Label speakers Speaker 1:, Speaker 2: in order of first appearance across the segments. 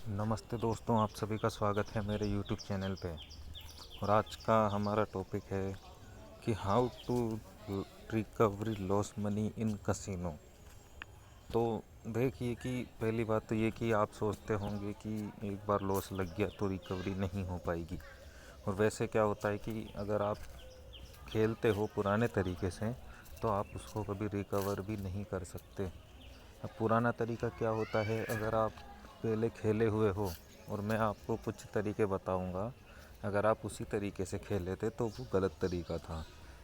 Speaker 1: नमस्ते दोस्तों, आप सभी का स्वागत है मेरे YouTube चैनल पे। और आज का हमारा टॉपिक है कि how to recovery loss money in casino. तो देखिए कि पहली बात तो ये कि आप सोचते होंगे कि एक बार लॉस लग गया तो रिकवरी नहीं हो पाएगी। और वैसे क्या होता है कि अगर आप खेलते हो पुराने तरीके से तो आप उसको कभी रिकवर भी नहीं कर सकते। अब पुराना तरीका क्या होता है, अगर आप पहले खेले हुए हो और मैं आपको कुछ तरीके बताऊंगा, अगर आप उसी तरीके से खेले थे तो वो गलत तरीका था।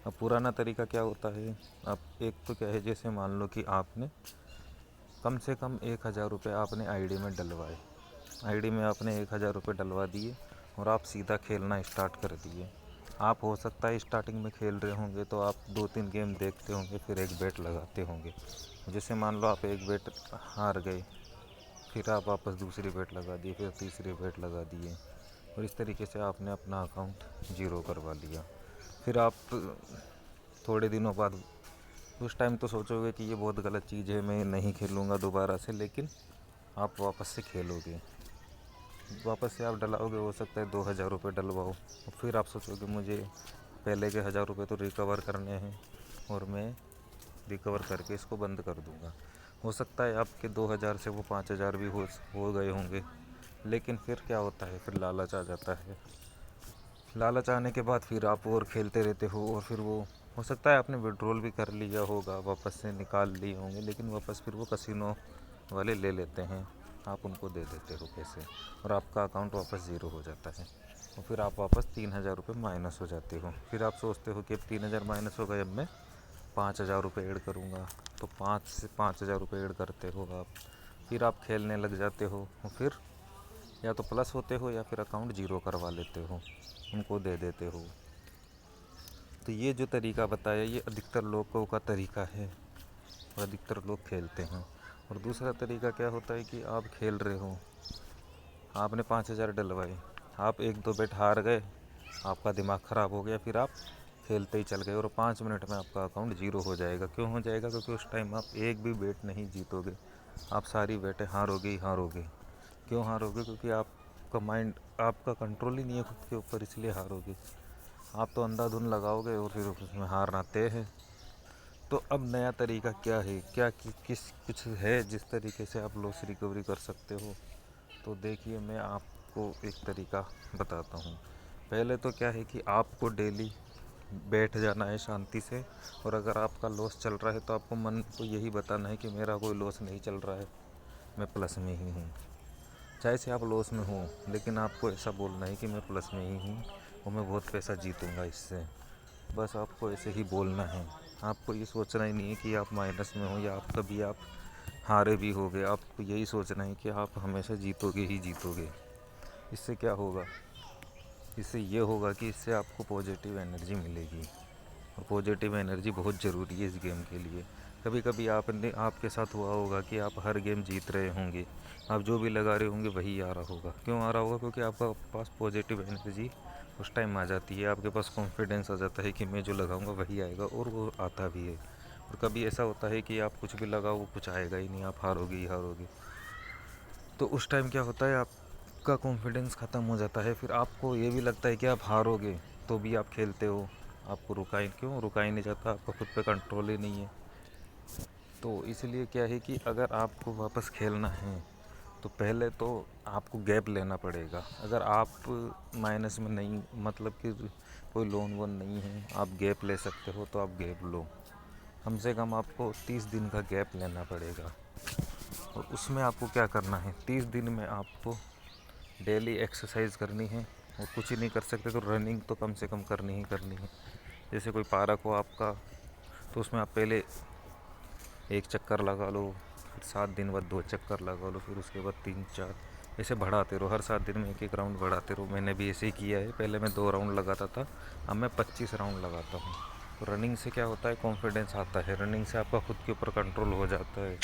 Speaker 1: अब पुराना तरीका क्या होता है, आप एक तो क्या है, जैसे मान लो कि आपने कम से कम 1000 रुपये आपने आईडी में डलवाए, आईडी में आपने 1000 रुपये डलवा दिए और आप सीधा खेलना स्टार्ट कर दिए। आप हो सकता है स्टार्टिंग में खेल रहे होंगे तो आप 2-3 गेम देखते होंगे, फिर एक बेट लगाते होंगे। जैसे मान लो आप एक बेट हार गए, फिर आप वापस दूसरी बेट लगा दिए, फिर तीसरी बेट लगा दिए और इस तरीके से आपने अपना अकाउंट ज़ीरो करवा लिया। फिर आप थोड़े दिनों बाद उस टाइम तो सोचोगे कि ये बहुत गलत चीज़ है, मैं नहीं खेलूँगा दोबारा से, लेकिन आप वापस से खेलोगे, वापस से आप डलाओगे, हो सकता है 2000 रुपये डलवाओ और फिर आप सोचोगे मुझे पहले के 1000 रुपये तो रिकवर करने हैं और मैं रिकवर करके इसको बंद कर दूंगा। हो सकता है आपके 2000 से वो 5000 भी हो गए होंगे, लेकिन फिर क्या होता है, फिर लालच आ जाता है। लालच आने के बाद फिर आप और खेलते रहते हो और फिर वो हो सकता है आपने विड्रॉल भी कर लिया होगा, वापस से निकाल लिए होंगे, लेकिन वापस फिर वो कसिनो वाले ले लेते हैं, आप उनको दे देते हो पैसे और आपका अकाउंट वापस ज़ीरो हो जाता है। और फिर आप वापस 3000 रुपये माइनस हो जाते हो। फिर आप सोचते हो कि अब 3000 माइनस हो गए, अब मैं 5000 रुपये ऐड करूँगा, तो 5 से 5000 रुपये ऐड करते हो आप। फिर आप खेलने लग जाते हो और फिर या तो प्लस होते हो या फिर अकाउंट ज़ीरो करवा लेते हो, उनको दे देते हो। तो ये जो तरीका बताया ये अधिकतर लोगों का तरीका है और अधिकतर लोग खेलते हैं। और दूसरा तरीका क्या होता है कि आप खेल रहे हो, आपने 5000 डलवाए, आप एक दो बेट हार गए, आपका दिमाग ख़राब हो गया, फिर आप खेलते ही चल गए और 5 मिनट में आपका अकाउंट ज़ीरो हो जाएगा। क्यों हो जाएगा? क्योंकि उस टाइम आप एक भी बेट नहीं जीतोगे, आप सारी बेटें हारोगे ही हारोगे। क्यों हारोगे? क्योंकि आपका माइंड, आपका कंट्रोल ही नहीं है खुद के ऊपर, इसलिए हारोगे। आप तो अंधाधुन लगाओगे और फिर उसमें हारना तय है। तो अब नया तरीका क्या है, क्या किस कुछ है जिस तरीके से आप लॉस रिकवरी कर सकते हो? तो देखिए, मैं आपको एक तरीका बताता हूँ। पहले तो क्या है कि आपको डेली बैठ जाना है शांति से, और अगर आपका लॉस चल रहा है तो आपको मन को यही बताना है कि मेरा कोई लॉस नहीं चल रहा है, मैं प्लस में ही हूँ। चाहे से आप लॉस में हो, लेकिन आपको ऐसा बोलना है कि मैं प्लस में ही हूँ और मैं बहुत पैसा जीतूँगा इससे। बस आपको ऐसे ही बोलना है। आपको ये सोचना ही नहीं है कि आप माइनस में हो या आप कभी आप हारे भी होगे। आपको यही सोचना है कि आप हमेशा जीतोगे ही जीतोगे। इससे क्या होगा? इससे ये होगा कि इससे आपको पॉजिटिव एनर्जी मिलेगी, और पॉजिटिव एनर्जी बहुत ज़रूरी है इस गेम के लिए। कभी कभी आपके साथ हुआ होगा कि आप हर गेम जीत रहे होंगे, आप जो भी लगा रहे होंगे वही आ रहा होगा। क्यों आ रहा होगा? क्योंकि आपका पास पॉजिटिव एनर्जी उस टाइम आ जाती है, आपके पास कॉन्फिडेंस आ जाता है कि मैं जो लगाऊंगा वही आएगा, और वो आता भी है। और कभी ऐसा होता है कि आप कुछ भी लगाओ वो कुछ आएगा ही नहीं, आप हारोगे ही हारोगे। तो उस टाइम क्या होता है, आपका कॉन्फिडेंस ख़त्म हो जाता है, फिर आपको ये भी लगता है कि आप हारोगे तो भी आप खेलते हो। आपको रुका ही नहीं जाता, आपका खुद पे कंट्रोल ही नहीं है। तो इसलिए क्या है कि अगर आपको वापस खेलना है तो पहले तो आपको गैप लेना पड़ेगा। अगर आप माइनस में नहीं, मतलब कि कोई लोन वोन नहीं है, आप गैप ले सकते हो तो आप गैप लो। कम से कम आपको 30 दिन का गैप लेना पड़ेगा। और उसमें आपको क्या करना है, 30 दिन में आपको डेली एक्सरसाइज करनी है। और कुछ ही नहीं कर सकते तो रनिंग तो कम से कम करनी ही करनी है। जैसे कोई पार्क हो आपका, तो उसमें आप पहले एक चक्कर लगा लो, फिर 7 दिन बाद 2 चक्कर लगा लो, फिर उसके बाद 3-4, ऐसे बढ़ाते रहो। हर 7 दिन में एक एक राउंड बढ़ाते रहो। मैंने भी ऐसे ही किया है, पहले मैं 2 राउंड लगाता था, अब मैं 25 राउंड लगाता हूँ। तो रनिंग से क्या होता है, कॉन्फिडेंस आता है, रनिंग से आपका खुद के ऊपर कंट्रोल हो जाता है, ये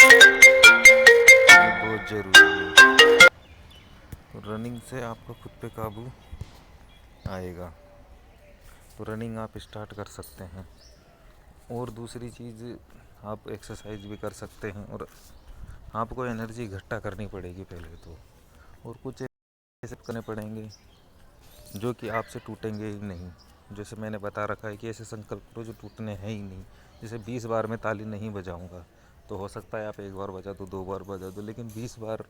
Speaker 1: बहुत ज़रूरी है। तो रनिंग से आपका खुद पे काबू आएगा। तो रनिंग आप स्टार्ट कर सकते हैं। और दूसरी चीज़, आप एक्सरसाइज भी कर सकते हैं, और आपको एनर्जी इकट्ठा करनी पड़ेगी पहले तो। और कुछ ऐसे करने पड़ेंगे जो कि आपसे टूटेंगे ही नहीं। जैसे मैंने बता रखा है कि ऐसे संकल्प करो जो टूटने हैं ही नहीं। जैसे 20 बार मैं ताली नहीं बजाऊंगा, तो हो सकता है आप एक बार बजा दो, 2 बार बजा दो, लेकिन 20 बार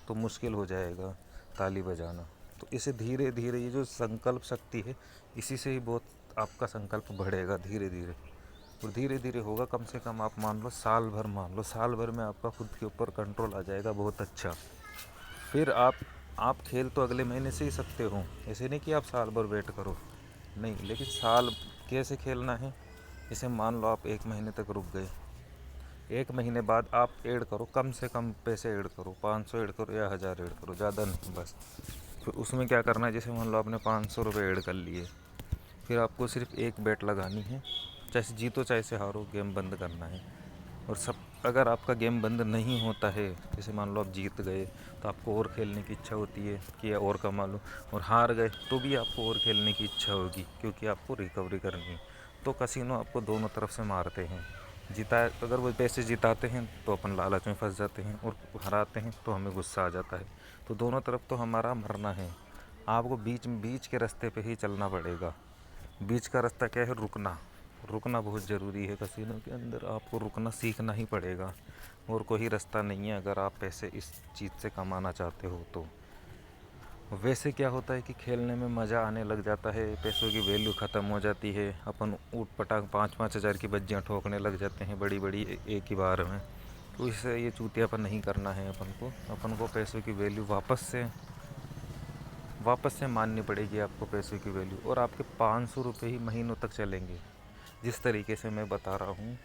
Speaker 1: तो मुश्किल हो जाएगा ताली बजाना। तो इसे धीरे धीरे, ये जो संकल्प शक्ति है, इसी से ही बहुत आपका संकल्प बढ़ेगा धीरे धीरे। और धीरे धीरे होगा, कम से कम आप मान लो साल भर, मान लो साल भर में आपका खुद के ऊपर कंट्रोल आ जाएगा बहुत अच्छा। फिर आप खेल तो अगले महीने से ही सकते हो, ऐसे नहीं कि आप साल भर वेट करो, नहीं। लेकिन साल कैसे खेलना है, जैसे मान लो आप 1 महीने तक रुक गए, 1 महीने बाद आप ऐड करो, कम से कम पैसे ऐड करो, 500 ऐड करो या 1000 ऐड करो, ज़्यादा नहीं बस। फिर उसमें क्या करना है, जैसे मान लो आपने 500 रुपये ऐड कर लिए, फिर आपको सिर्फ एक बेट लगानी है, चाहे जीतो चाहे से हारो, गेम बंद करना है। और सब, अगर आपका गेम बंद नहीं होता है, जैसे मान लो आप जीत गए तो आपको और खेलने की इच्छा होती है कि और कमा लो, और हार गए तो भी आपको और खेलने की इच्छा होगी, क्योंकि आपको रिकवरी करनी है। तो कसिनो आपको दोनों तरफ से मारते हैं। जिता, अगर वो पैसे जिताते हैं तो अपन लालच में फंस जाते हैं, और हराते हैं तो हमें गुस्सा आ जाता है। तो दोनों तरफ तो हमारा मरना है। आपको बीच बीच के रास्ते पे ही चलना पड़ेगा। बीच का रास्ता क्या है, रुकना। रुकना बहुत ज़रूरी है कसिनो के अंदर, आपको रुकना सीखना ही पड़ेगा, और कोई रास्ता नहीं है अगर आप पैसे इस चीज़ से कमाना चाहते हो तो। वैसे क्या होता है कि खेलने में मज़ा आने लग जाता है, पैसों की वैल्यू ख़त्म हो जाती है, अपन ऊट पटांग 5-5 हज़ार की बज्जियाँ ठोकने लग जाते हैं बड़ी बड़ी एक ही बार में। तो इससे ये चूतियापन नहीं करना है अपन को पैसों की वैल्यू वापस से माननी पड़ेगी आपको, पैसों की वैल्यू। और आपके 500 रुपये ही महीनों तक चलेंगे, जिस तरीके से मैं बता रहा हूँ,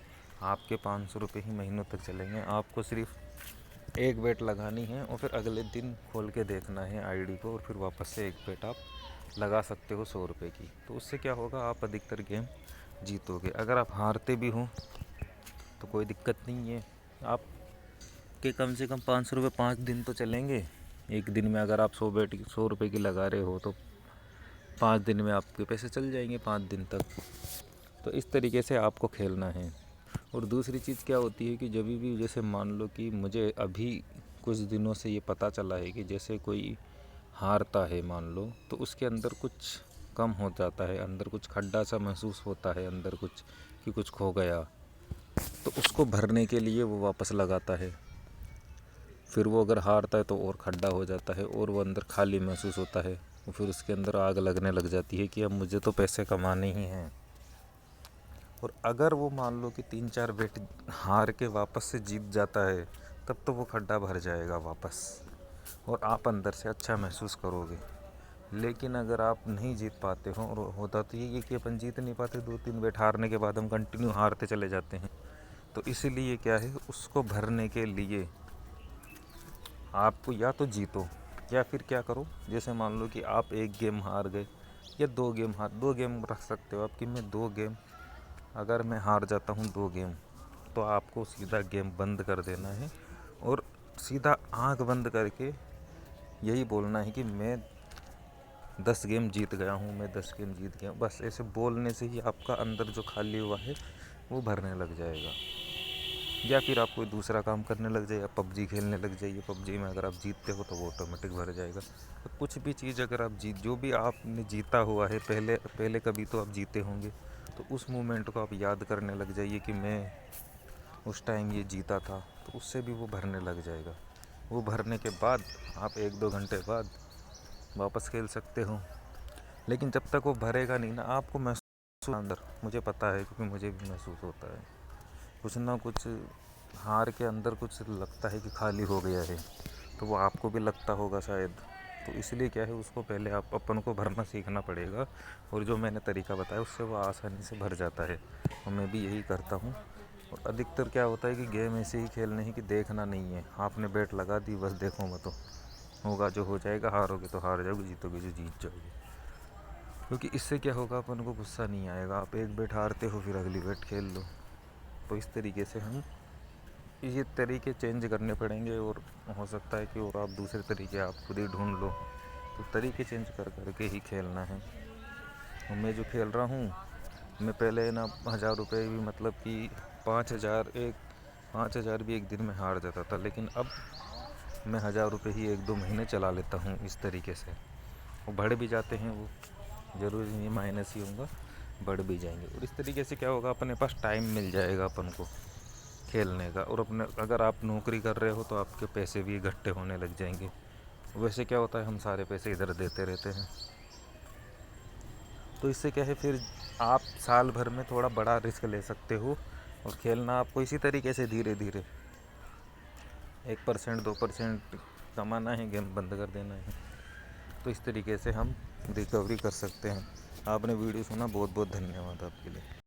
Speaker 1: आपके 500 रुपये ही महीनों तक चलेंगे। आपको सिर्फ एक बेट लगानी है, और फिर अगले दिन खोल के देखना है आईडी को, और फिर वापस से एक बेट आप लगा सकते हो 100 रुपये की। तो उससे क्या होगा, आप अधिकतर गेम जीतोगे। अगर आप हारते भी हो तो कोई दिक्कत नहीं है, आपके कम से कम 500 रुपये 5 दिन तो चलेंगे। एक दिन में अगर आप 100 रुपये की लगा रहे हो, तो 5 दिन में आपके पैसे चल जाएंगे 5 दिन तक। तो इस तरीके से आपको खेलना है। और दूसरी चीज़ क्या होती है कि जब भी, जैसे मान लो कि मुझे अभी कुछ दिनों से ये पता चला है कि जैसे कोई हारता है मान लो, तो उसके अंदर कुछ कम हो जाता है, अंदर कुछ खड्डा सा महसूस होता है, अंदर कुछ कि कुछ खो गया। तो उसको भरने के लिए वो वापस लगाता है। फिर वो अगर हारता है तो और खड्डा हो जाता है, और वो अंदर खाली महसूस होता है। और फिर उसके अंदर आग लगने लग जाती है कि अब मुझे तो पैसे कमाने ही हैं। और अगर वो मान लो कि 3-4 बेट हार के वापस से जीत जाता है, तब तो वो खड्डा भर जाएगा वापस, और आप अंदर से अच्छा महसूस करोगे। लेकिन अगर आप नहीं जीत पाते हो, और होता तो ये कि अपन जीत नहीं पाते, 2-3 बेट हारने के बाद हम कंटिन्यू हारते चले जाते हैं। तो इसीलिए क्या है, उसको भरने के लिए आपको या तो जीतो, या फिर क्या करो, जैसे मान लो कि आप एक गेम हार गए, या 2 गेम रख सकते हो आप कि मैं 2 गेम, अगर मैं हार जाता हूँ 2 गेम, तो आपको सीधा गेम बंद कर देना है, और सीधा आंख बंद करके यही बोलना है कि मैं 10 गेम जीत गया हूँ, मैं 10 गेम जीत गया हूँ। बस ऐसे बोलने से ही आपका अंदर जो खाली हुआ है वो भरने लग जाएगा। या फिर आप कोई दूसरा काम करने लग जाइए, पबजी खेलने लग जाइए। पबजी में अगर आप जीतते हो तो वो ऑटोमेटिक भर जाएगा। तो कुछ भी चीज़ अगर आप जो भी आपने जीता हुआ है पहले पहले कभी तो आप जीते होंगे, तो उस मोमेंट को आप याद करने लग जाइए कि मैं उस टाइम ये जीता था, तो उससे भी वो भरने लग जाएगा। वो भरने के बाद आप 1-2 घंटे बाद वापस खेल सकते हो। लेकिन जब तक वो भरेगा नहीं ना, आपको महसूस अंदर, मुझे पता है क्योंकि मुझे भी महसूस होता है, कुछ ना कुछ हार के अंदर कुछ लगता है कि खाली हो गया है। तो वो आपको भी लगता होगा शायद। तो इसलिए क्या है, उसको पहले आप अपन को भरना सीखना पड़ेगा। और जो मैंने तरीका बताया उससे वो आसानी से भर जाता है, और मैं भी यही करता हूँ। और अधिकतर क्या होता है कि गेम ऐसे ही खेलने हैं कि देखना नहीं है, आपने बैट लगा दी, बस देखो मत, होगा जो हो जाएगा, हारोगे तो हार जाओगे, जीतोगे जो जीत जाओगे। क्योंकि इससे क्या होगा, अपन को गुस्सा नहीं आएगा। आप एक बैट हारते हो, फिर अगली बैट खेल लो। तो इस तरीके से हम ये तरीके चेंज करने पड़ेंगे, और हो सकता है कि और आप दूसरे तरीके आप खुद ही ढूंढ लो। तो तरीके चेंज कर करके ही खेलना है। और मैं जो खेल रहा हूँ, मैं पहले ना 1000 रुपये भी, मतलब कि 5000 भी एक दिन में हार जाता था। लेकिन अब मैं 1000 रुपये ही 1-2 महीने चला लेता हूँ इस तरीके से। वो बढ़ भी जाते हैं, वो ज़रूरी नहीं माइनस ही होगा, बढ़ भी जाएंगे। और इस तरीके से क्या होगा, अपने पास टाइम मिल जाएगा अपन को खेलने का। और अपने अगर आप नौकरी कर रहे हो तो आपके पैसे भी इकट्ठे होने लग जाएंगे। वैसे क्या होता है, हम सारे पैसे इधर देते रहते हैं। तो इससे क्या है, फिर आप साल भर में थोड़ा बड़ा रिस्क ले सकते हो। और खेलना आपको इसी तरीके से धीरे धीरे 1% 2% कमाना है, गेम बंद कर देना है। तो इस तरीके से हम रिकवरी कर सकते हैं। आपने वीडियो सुना, बहुत बहुत धन्यवाद आपके लिए।